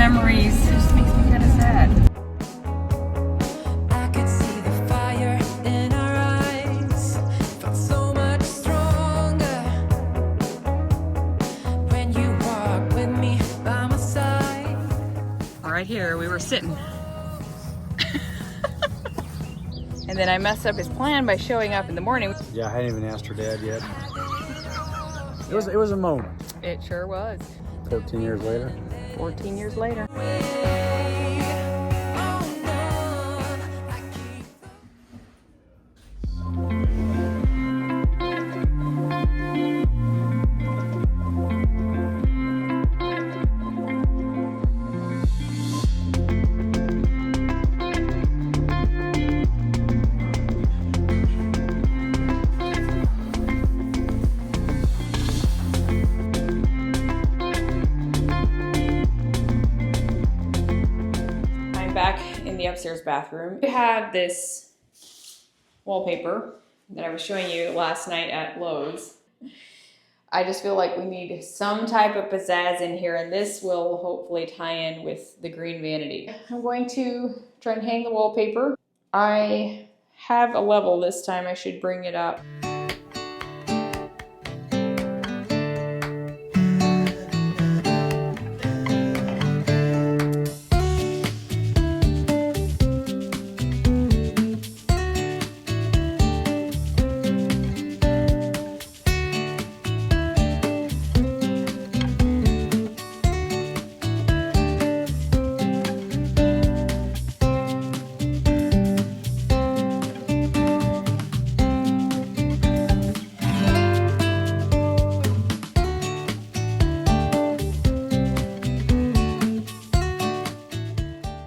memories. It just makes me kind of sad. I could see the fire in our eyes. Felt so much stronger when you walked with me by my side. All right, here we were sitting. And then I messed up his plan by showing up in the morning. Yeah, I hadn't even asked her dad yet. It was a moment. It sure was. 14 years later. 14 years later. Back in the upstairs bathroom, we have this wallpaper that I was showing you last night at Lowe's. I just feel like we need some type of pizzazz in here, and this will hopefully tie in with the green vanity. I'm going to try and hang the wallpaper. I have a level this time. I should bring it up.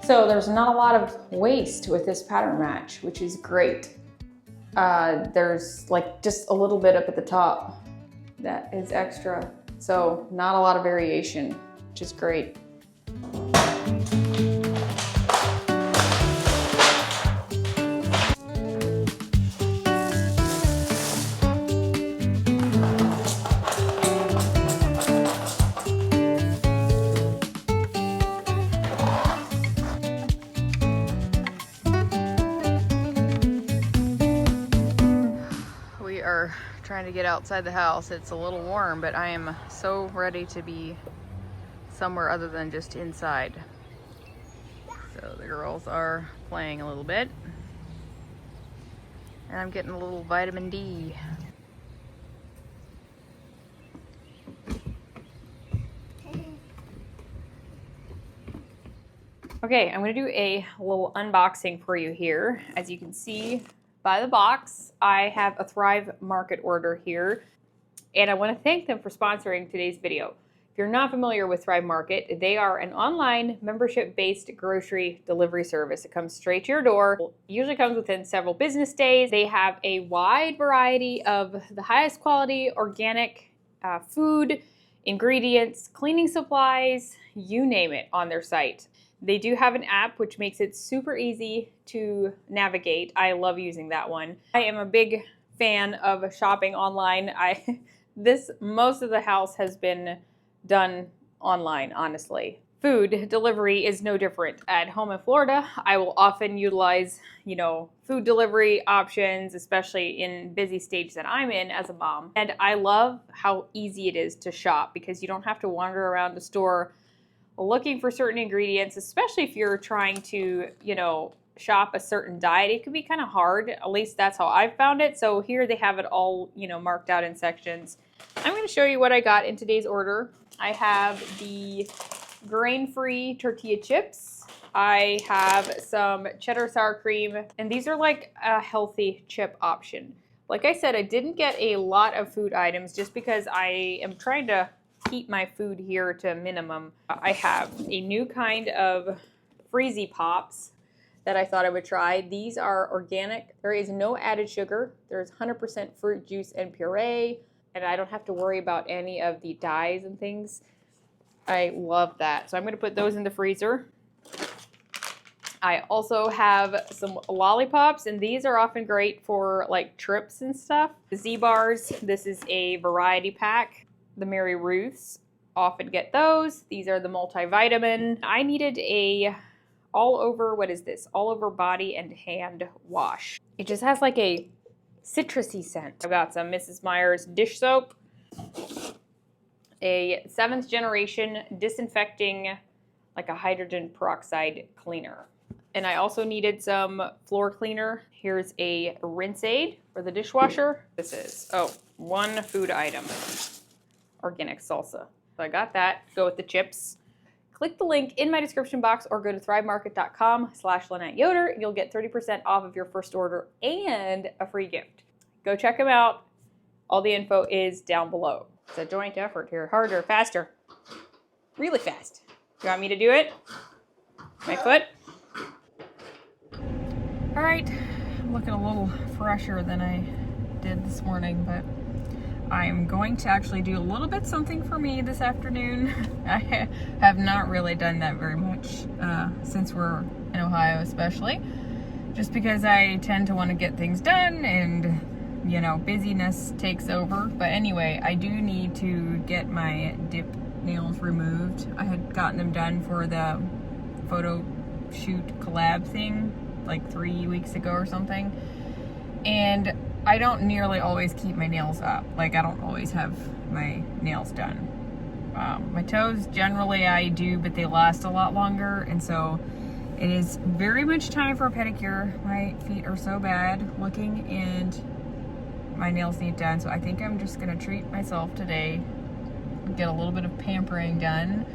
So there's not a lot of waste with this pattern match, which is great. There's like just a little bit up at the top that is extra. So not a lot of variation, which is great. Trying to get outside the house. It's a little warm, but I am so ready to be somewhere other than just inside. So the girls are playing a little bit, and I'm getting a little vitamin D. Okay, I'm gonna do a little unboxing for you here. As you can see by the box, I have a Thrive Market order here, and I want to thank them for sponsoring today's video. If you're not familiar with Thrive Market, they are an online membership-based grocery delivery service. It comes straight to your door. It usually comes within several business days. They have a wide variety of the highest quality organic food, ingredients, cleaning supplies, you name it, on their site. They do have an app which makes it super easy to navigate. I love using that one. I am a big fan of shopping online. Most of the house has been done online, honestly. Food delivery is no different. At home in Florida, I will often utilize, food delivery options, especially in busy stage that I'm in as a mom. And I love how easy it is to shop because you don't have to wander around the store looking for certain ingredients, especially if you're trying to, shop a certain diet. It can be kind of hard. At least that's how I've found it. So here they have it all, marked out in sections. I'm going to show you what I got in today's order. I have the grain-free tortilla chips. I have some cheddar sour cream, and these are like a healthy chip option. Like I said, I didn't get a lot of food items just because I am trying to keep my food here to a minimum. I have a new kind of Freezy Pops that I thought I would try. These are organic. There is no added sugar. There's 100% fruit juice and puree, and I don't have to worry about any of the dyes and things. I love that. So I'm gonna put those in the freezer. I also have some lollipops, and these are often great for like trips and stuff. The Z-Bars, this is a variety pack. The Mary Ruths, often get those. These are the multivitamin. I needed a all over, what is this? All over body and hand wash. It just has like a citrusy scent. I've got some Mrs. Meyer's dish soap, a 7th generation disinfecting, like a hydrogen peroxide cleaner. And I also needed some floor cleaner. Here's a rinse aid for the dishwasher. This is, one food item, organic salsa. So I got that, go with the chips. Click the link in my description box or go to thrivemarket.com/Lynette Yoder. You'll get 30% off of your first order and a free gift. Go check them out. All the info is down below. It's a joint effort here. Harder, faster, really fast. You want me to do it? My foot? All right, I'm looking a little fresher than I did this morning, but I'm going to actually do a little bit something for me this afternoon. I have not really done that very much since we're in Ohio, especially, just because I tend to want to get things done and, you know, busyness takes over. But anyway, I do need to get my dip nails removed. I had gotten them done for the photo shoot collab thing like 3 weeks ago or something, and I don't nearly always keep my nails up. Like, I don't always have my nails done. My toes, generally I do, but they last a lot longer, and so it is very much time for a pedicure. My feet are so bad looking, and my nails need done, so I think I'm just gonna treat myself today, get a little bit of pampering done,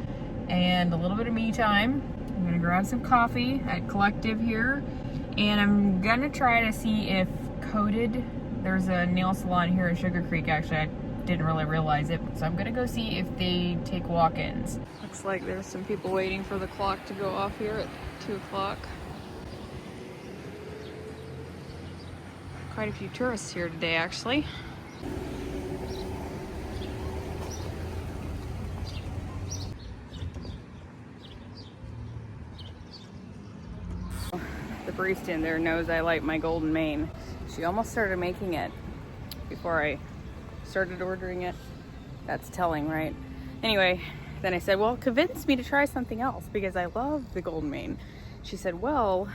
and a little bit of me time. I'm gonna grab some coffee at Collective here, and I'm gonna try to see if Coated, there's a nail salon here in Sugar Creek, actually. I didn't really realize it, so I'm gonna go see if they take walk-ins. Looks like there's some people waiting for the clock to go off here at 2 o'clock. Quite a few tourists here today, actually. The barista in there knows I like my golden mane. She almost started making it before I started ordering it. That's telling, right? Anyway, then I said, well, convince me to try something else because I love the golden mane. She said, well,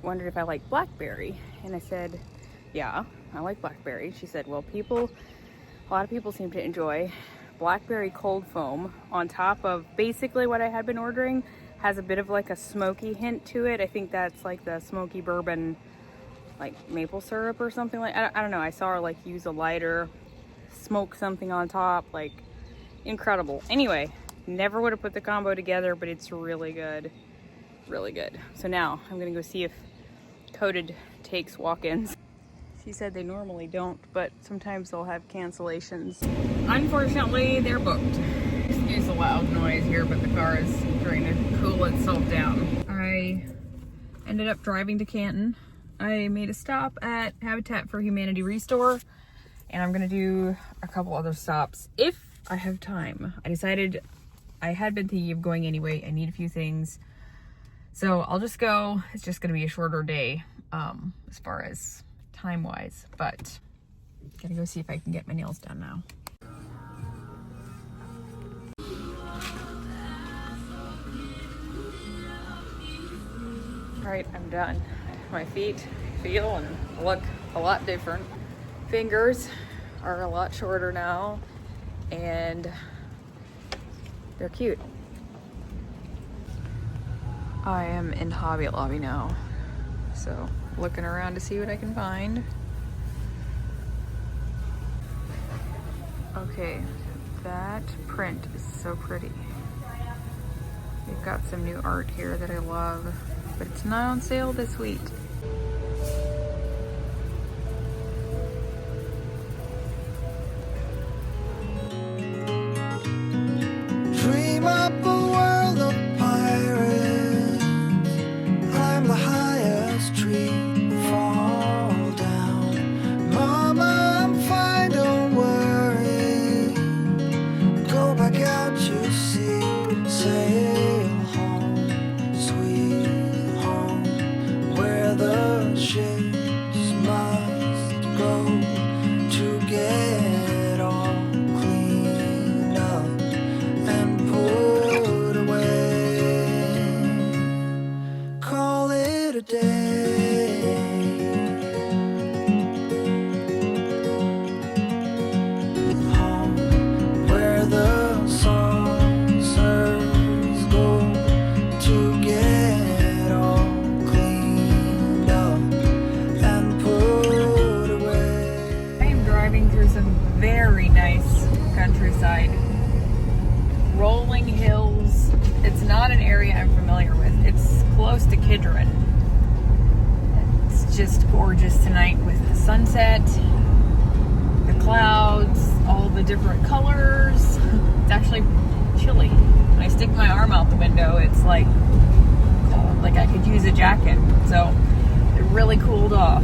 wondered if I like blackberry. And I said, yeah, I like blackberry. She said, well, a lot of people seem to enjoy blackberry cold foam on top of basically what I had been ordering. Has a bit of like a smoky hint to it. I think that's like the smoky bourbon, like maple syrup or something like, I don't know. I saw her like use a lighter, smoke something on top, like incredible. Anyway, never would have put the combo together, but it's really good, really good. So now I'm gonna go see if Coated takes walk-ins. She said they normally don't, but sometimes they'll have cancellations. Unfortunately, they're booked. Excuse the loud noise here, but the car is trying to cool itself down. I ended up driving to Canton. I made a stop at Habitat for Humanity Restore, and I'm gonna do a couple other stops if I have time. I decided I had been thinking of going anyway. I need a few things, so I'll just go. It's just gonna be a shorter day as far as time-wise, but gotta go see if I can get my nails done now. All right, I'm done. My feet feel and look a lot different. Fingers are a lot shorter now, and they're cute. I am in Hobby Lobby now, so looking around to see what I can find. Okay, that print is so pretty. They've got some new art here that I love, but it's not on sale this week. Dream up a world of pirates, climb the highest tree, fall down. Mama, I'm fine, don't worry. Go back out, you see, sail home, sweet home, where the not an area I'm familiar with. It's close to Kidron. It's just gorgeous tonight with the sunset, the clouds, all the different colors. It's actually chilly. When I stick my arm out the window, it's like cold, like I could use a jacket. So it really cooled off.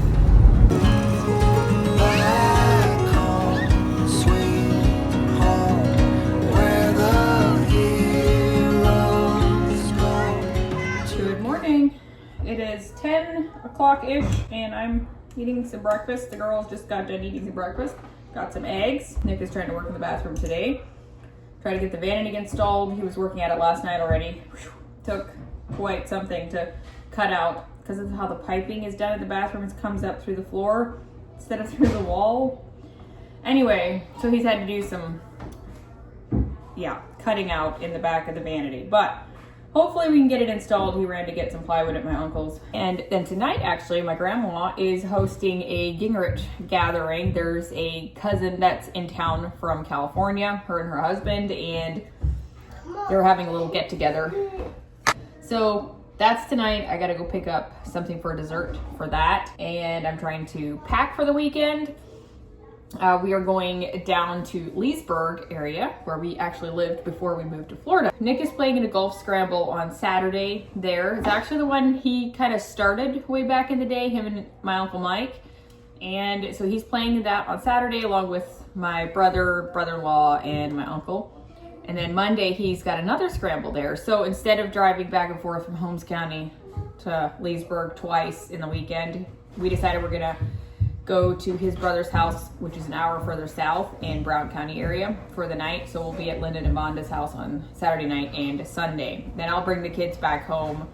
Back home, sweet home, where the heroes go. Good morning. It is 10 o'clock-ish and I'm eating some breakfast. The girls just got done eating some breakfast. Got some eggs. Nick is trying to work in the bathroom today. Try to get the vanity installed. He was working at it last night already. Took quite something to cut out because of how the piping is done at the bathroom. It comes up through the floor instead of through the wall. Anyway, so he's had to do some, cutting out in the back of the vanity. But hopefully we can get it installed. He ran to get some plywood at my uncle's. And then tonight, actually, my grandma is hosting a Gingrich gathering. There's a cousin that's in town from California, her and her husband, and they're having a little get together. So that's tonight. I gotta go pick up something for dessert for that. And I'm trying to pack for the weekend. We are going down to Leesburg area where we actually lived before we moved to Florida. Nick is playing in a golf scramble on Saturday there. It's actually the one he kind of started way back in the day, him and my Uncle Mike. And so he's playing that on Saturday along with my brother, brother-in-law, and my uncle. And then Monday he's got another scramble there. So instead of driving back and forth from Holmes County to Leesburg twice in the weekend, we decided we're gonna go to his brother's house, which is an hour further south in Brown County area for the night. So we'll be at Lyndon and Vonda's house on Saturday night and Sunday. Then I'll bring the kids back home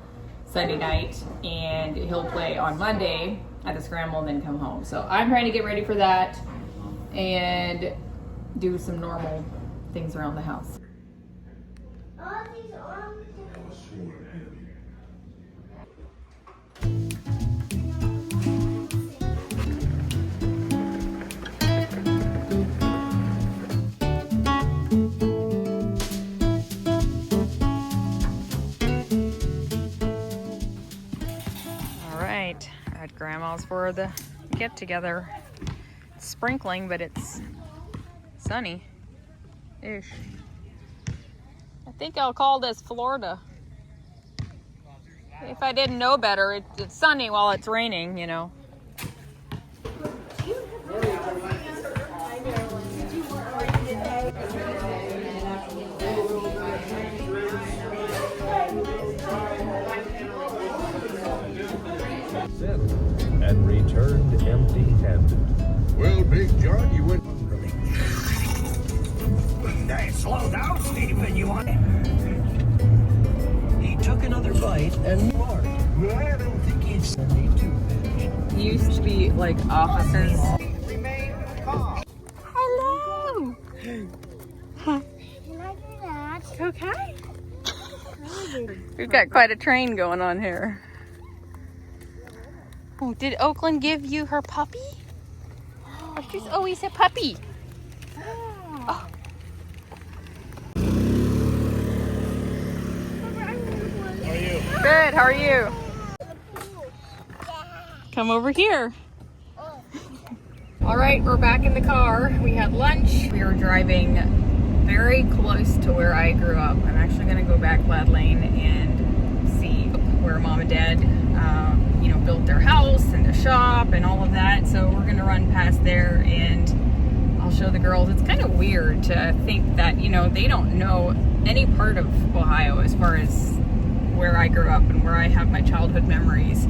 Sunday night and he'll play on Monday at the scramble and then come home. So I'm trying to get ready for that and do some normal things around the house. At Grandma's for the get together. It's sprinkling, but it's sunny-ish. I think I'll call this Florida. If I didn't know better, it's sunny while it's raining, you know. And returned empty-handed. Well, Big John, you went. Hey, slow down, Stephen. You want it? He took another bite and more. I don't think he's me too finished. Used to be like offices. Remain calm. Hello. Can I do that? Okay. We've got quite a train going on here. Oh, did Oakland give you her puppy? Oh, she's always a puppy. Oh. How are you? Good, how are you? Come over here. All right, we're back in the car. We had lunch. We were driving very close to where I grew up. I'm actually gonna go back Glad Lane and see where Mom and Dad built their house and their shop and all of that. So we're gonna run past there and I'll show the girls. It's kind of weird to think that, they don't know any part of Ohio as far as where I grew up and where I have my childhood memories.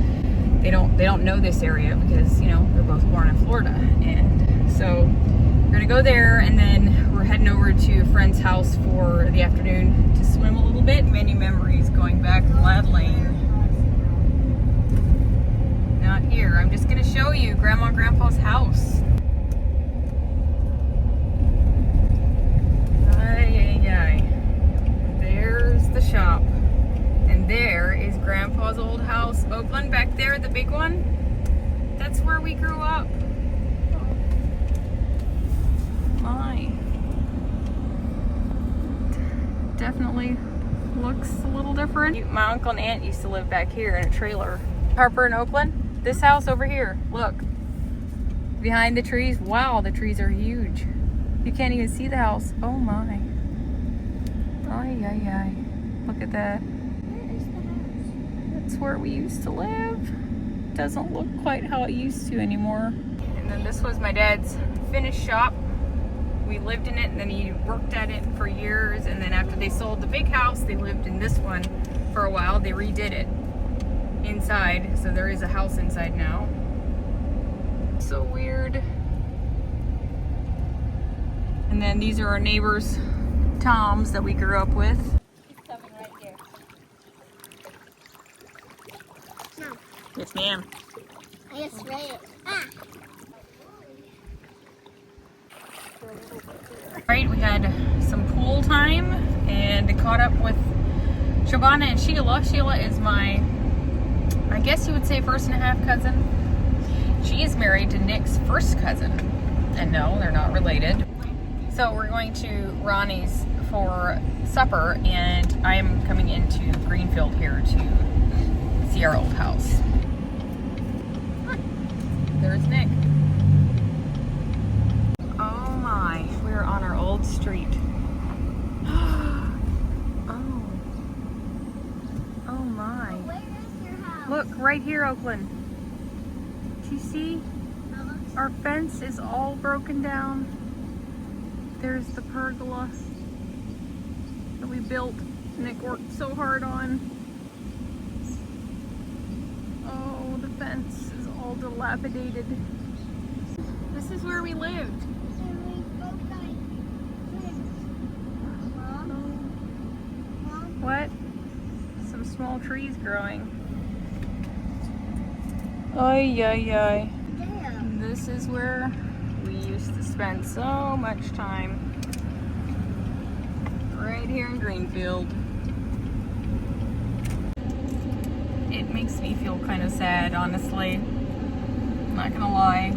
They don't know this area because, they're both born in Florida. And so we're gonna go there and then we're heading over to a friend's house for the afternoon to swim a little bit. Many memories going back to Glad Lane. Not here. I'm just gonna show you Grandma and Grandpa's house. There's the shop. And there is Grandpa's old house. Oakland back there, the big one. That's where we grew up. My. Definitely looks a little different. My uncle and aunt used to live back here in a trailer. Harper in Oakland, this house over here, look. Behind the trees, wow, the trees are huge. You can't even see the house. Oh my. Ay, ay, ay. Look at that. That's where we used to live. Doesn't look quite how it used to anymore. And then this was my dad's finish shop. We lived in it, and then he worked at it for years, and then after they sold the big house, they lived in this one for a while. They redid it inside, so there is a house inside now. So weird. And then these are our neighbors, Toms, that we grew up with. He's coming right here. No, Yes, ma'am. I just read it. Ah! Right, we had some pool time and caught up with Shabana and Sheila. Sheila is my, I guess you would say, first and a half cousin. She is married to Nick's first cousin. And no, they're not related. So we're going to Ronnie's for supper, and I am coming into Greenfield here to see our old house. There's Nick. Oh my, we're on our old street. Oh. Oh my. Where is your house? Look, right here, Oakland. Do you see? Our fence is all broken down. There's the pergola that we built. Nick worked so hard on. Oh, the fence is all dilapidated. This is where we lived. What? Some small trees growing. Ay, ay, ay. This is where we used to spend so much time. Right here in Greenfield. It makes me feel kind of sad, honestly. I'm not gonna lie.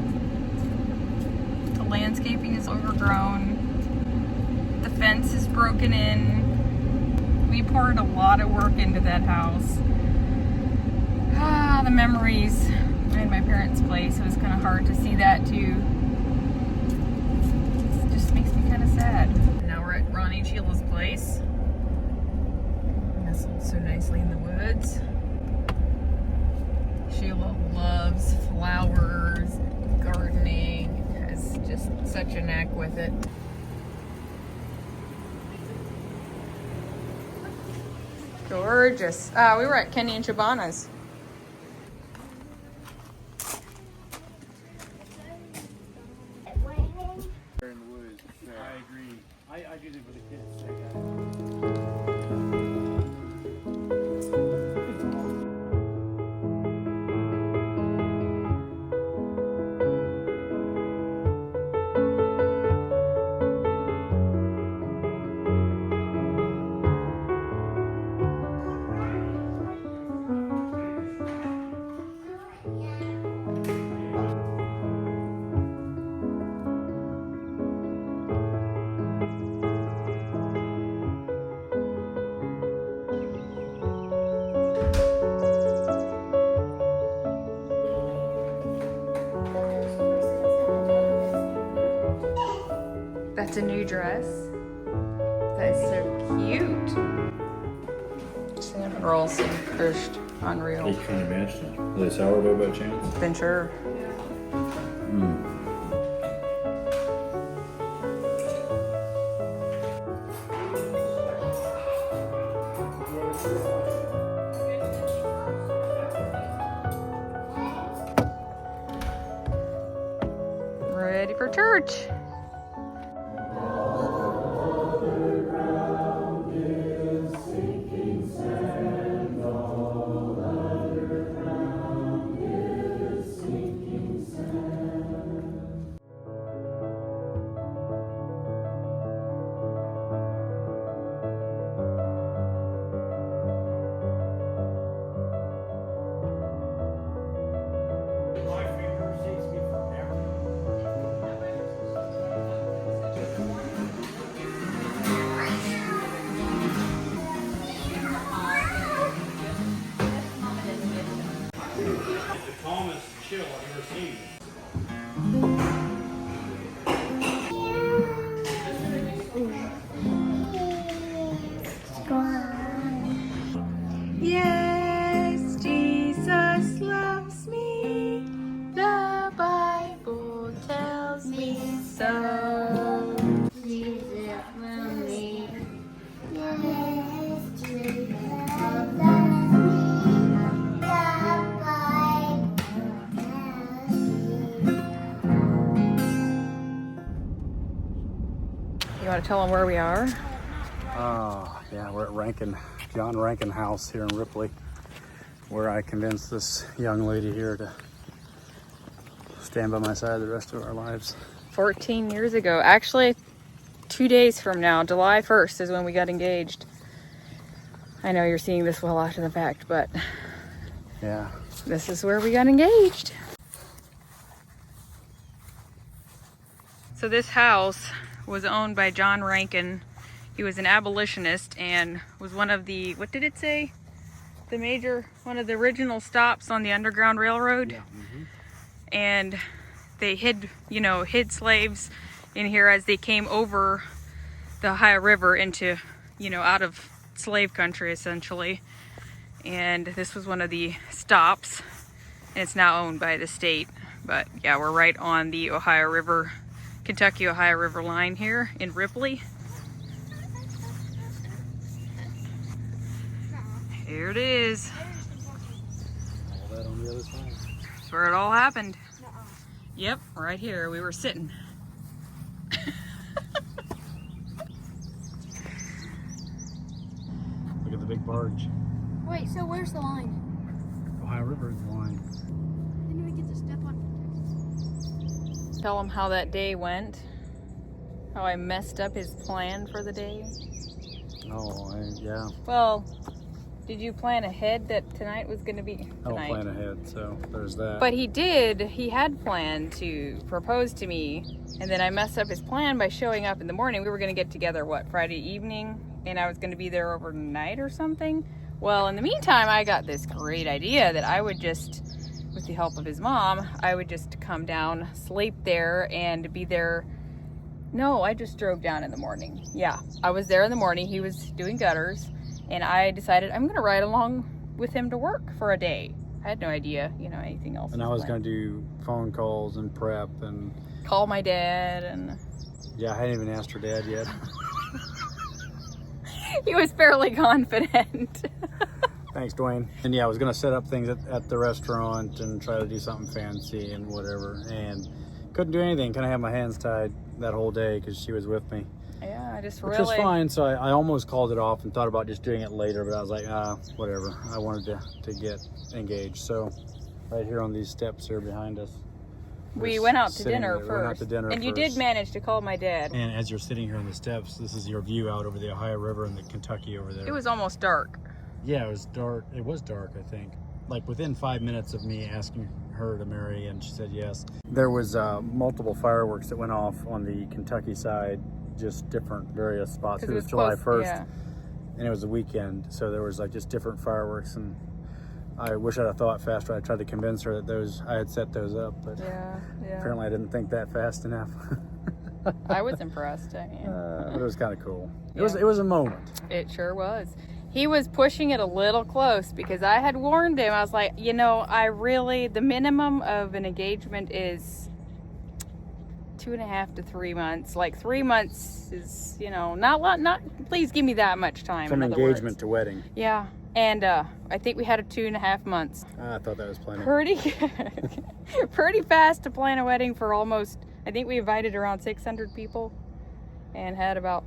The landscaping is overgrown. The fence is broken in. We poured a lot of work into that house. Ah, the memories. I had my parents' place. It was kind of hard to see that too. It just makes me kind of sad. Now we're at Ronnie and Sheila's place. Nestled so nicely in the woods. Sheila loves flowers, gardening, has just such a knack with it. Gorgeous. We were at Kenny and Shabana's. In the woods. I agree. I do it for the kids. That's a new dress. That is so cute. Cinnamon rolls first. Unreal. He's trying to match them. Are they sourdough by chance? Been sure. Ready for church. Yes, Jesus loves me. The Bible tells me so. Jesus loves me. Yes, Jesus loves me. You want to tell them where we are? Yeah, we're at John Rankin House here in Ripley, where I convinced this young lady here to stand by my side the rest of our lives. 14 years ago. Actually, 2 days from now, July 1st is when we got engaged. I know you're seeing this well after the fact, but Yeah. this is where we got engaged. So this house was owned by John Rankin. He was an abolitionist and was one of the, what did it say? One of the original stops on the Underground Railroad. Yeah. And they hid slaves in here as they came over the Ohio River into, out of slave country essentially. And this was one of the stops, and it's now owned by the state. But yeah, we're right on the Ohio River, Kentucky-Ohio River line here in Ripley. Here it is. All that on the other side. That's where it all happened. Yep, right here. We were sitting. Look at the big barge. Wait, so where's the line? Ohio River is the line. Didn't we get to step on? Tell him how that day went. How I messed up his plan for the day. Yeah. Well, did you plan ahead that tonight was going to be I don't tonight? plan ahead, so there's that. But he had planned to propose to me, and then I messed up his plan by showing up in the morning. We were going to get together, Friday evening, and I was going to be there overnight or something. Well, in the meantime, I got this great idea that I would just, with the help of his mom, I would just come down, sleep there, and be there. No, I just drove down in the morning. Yeah, I was there in the morning. He was doing gutters, and I decided I'm going to ride along with him to work for a day. I had no idea, anything else. And I was going to do phone calls and prep and... Call my dad, and... Yeah, I hadn't even asked her dad yet. He was fairly confident. Thanks, Dwayne. And yeah, I was going to set up things at the restaurant and try to do something fancy and whatever. And couldn't do anything. Kind of had my hands tied that whole day because she was with me. Yeah, I just Which really... was fine, so I almost called it off and thought about just doing it later, but I was like, whatever. I wanted to get engaged. So right here on these steps here behind us. We we're went out to sitting dinner there. first. We went out to dinner and you first. did manage to call my dad. And as you're sitting here on the steps, this is your view out over the Ohio River and the Kentucky over there. It was almost dark. Yeah, it was dark. It was dark, I think. Like within 5 minutes of me asking her to marry, and she said yes. There was multiple fireworks that went off on the Kentucky side, just different various spots. It was July close, 1st, yeah. and it was a weekend, so there was like just different fireworks. And I wish I'd have thought faster. I tried to convince her that I had set those up, but Yeah. apparently I didn't think that fast enough. I was impressed. I mean, But it was kind of cool. Yeah. It was a moment. it sure was. He was pushing it a little close because I had warned him. I was like, the minimum of an engagement is 2.5 to 3 months. Like 3 months is, not, please give me that much time. From in other engagement words. to wedding. Yeah. And I think we had a 2.5 months. I thought that was plenty. Pretty fast to plan a wedding for almost, I think we invited around 600 people and had about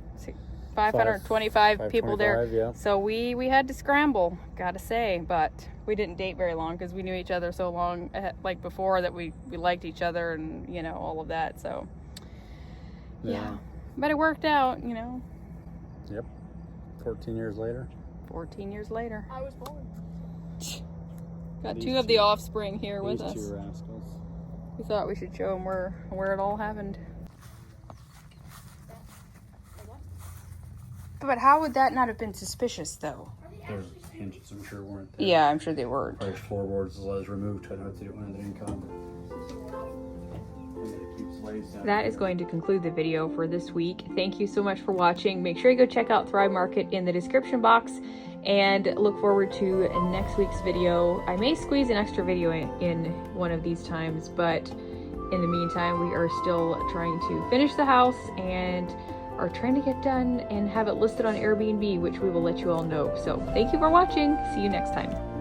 525 people there. 525, yeah. So we had to scramble, gotta say, but we didn't date very long because we knew each other so long, like before, that we liked each other and, all of that. So, yeah. But it worked out, Yep. 14 years later. 14 years later. I was born. Got These two of the two- offspring here with These us. two rascals. We thought we should show them where it all happened. But how would that not have been suspicious, though? There's hinges, I'm sure, weren't there? Yeah, I'm sure they were. There's floorboards as well as removed. I know they didn't want it in common. That is going to conclude the video for this week. Thank you so much for watching. Make sure you go check out Thrive Market in the description box. and look forward to next week's video. I may squeeze an extra video in one of these times, but in the meantime, we are still trying to finish the house and are trying to get done and have it listed on Airbnb, which we will let you all know. So thank you for watching. See you next time.